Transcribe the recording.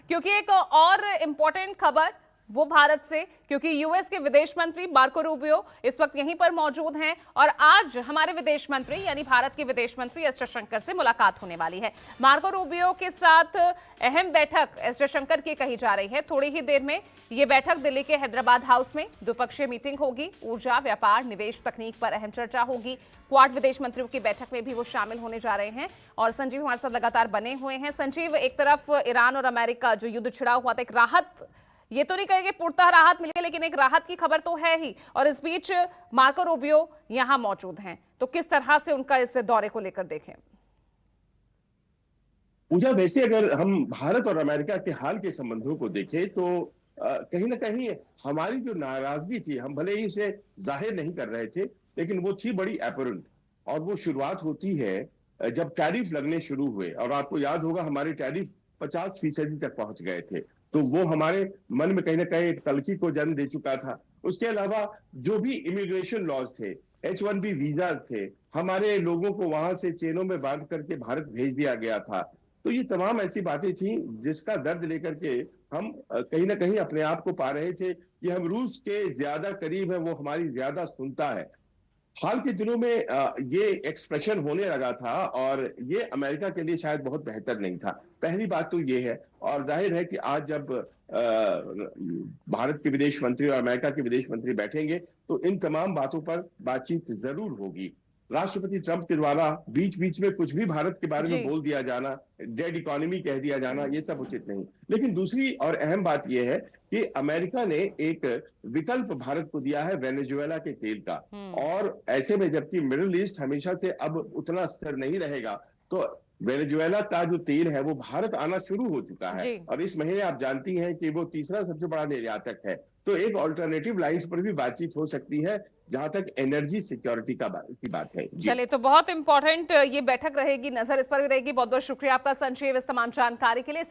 क्योंकि एक और इंपॉर्टेंट खबर वो भारत से, क्योंकि यूएस के विदेश मंत्री मार्को रूबियो इस वक्त यहीं पर मौजूद हैं और आज हमारे विदेश मंत्री यानी भारत के विदेश मंत्री एस जयशंकर से मुलाकात होने वाली है। मार्को रूबियो के साथ अहम बैठक एस जयशंकर की कही जा रही है। थोड़ी ही देर में ये बैठक दिल्ली के हैदराबाद हाउस में द्विपक्षीय मीटिंग होगी। ऊर्जा, व्यापार, निवेश, तकनीक पर अहम चर्चा होगी। क्वाड विदेश मंत्रियों की बैठक में भी वो शामिल होने जा रहे हैं और संजीव हमारे साथ लगातार बने हुए हैं। संजीव, एक तरफ ईरान और अमेरिका जो युद्ध छिड़ा हुआ था, एक राहत, ये तो नहीं कहेंगे पूर्णतः राहत मिल गई, लेकिन एक राहत की खबर तो है ही, और इस बीच मार्को रूबियो यहां मौजूद हैं, तो किस तरह से उनका इस दौरे को लेकर देखें? पूजा, वैसे अगर हम भारत और अमेरिका के हाल के संबंधों को देखें तो कहीं ना कहीं हमारी जो नाराजगी थी, हम भले ही इसे जाहिर नहीं कर रहे थे, लेकिन वो थी बड़ी एपरेंट। और वो शुरुआत होती है जब टैरिफ लगने शुरू हुए, और आपको याद होगा हमारे टैरिफ 50% तक पहुंच गए थे। तो वो हमारे मन में कहीं ना कहीं एक तलखी को जन्म दे चुका था। उसके अलावा जो भी इमिग्रेशन लॉज थे, H1B वीजाज थे, हमारे लोगों को वहां से चेनों में बांध करके भारत भेज दिया गया था। तो ये तमाम ऐसी बातें थी जिसका दर्द लेकर के हम कहीं ना कहीं अपने आप को पा रहे थे कि हम रूस के ज्यादा करीब है, वो हमारी ज्यादा सुनता है। हाल के दिनों में ये एक्सप्रेशन होने लगा था, और ये अमेरिका के लिए शायद बहुत बेहतर नहीं था। पहली बात तो ये है, और जाहिर है कि आज जब भारत के विदेश मंत्री और अमेरिका के विदेश मंत्री बैठेंगे तो इन तमाम बातों पर बातचीत जरूर होगी। राष्ट्रपति ट्रंप के द्वारा बीच बीच में कुछ भी भारत के बारे में जी। बोल दिया जाना, डेड इकोनॉमी कह दिया जाना, ये सब उचित नहीं। लेकिन दूसरी और अहम बात यह है कि अमेरिका ने एक विकल्प भारत को दिया है वेनेजुएला के तेल का। और ऐसे में जबकि मिडिल ईस्ट हमेशा से अब उतना स्थिर नहीं रहेगा, तो वेनेजुएला का जो तेल है वो भारत आना शुरू हो चुका है, जी। और इस महीने आप जानती हैं कि वो तीसरा सबसे बड़ा निर्यातक है। तो एक ऑल्टरनेटिव लाइंस पर भी बातचीत हो सकती है जहां तक एनर्जी सिक्योरिटी की बात है। जी। चलिए, तो बहुत इंपॉर्टेंट ये बैठक रहेगी, नजर इस पर भी रहेगी। बहुत बहुत शुक्रिया आपका संजीव इस तमाम जानकारी के लिए।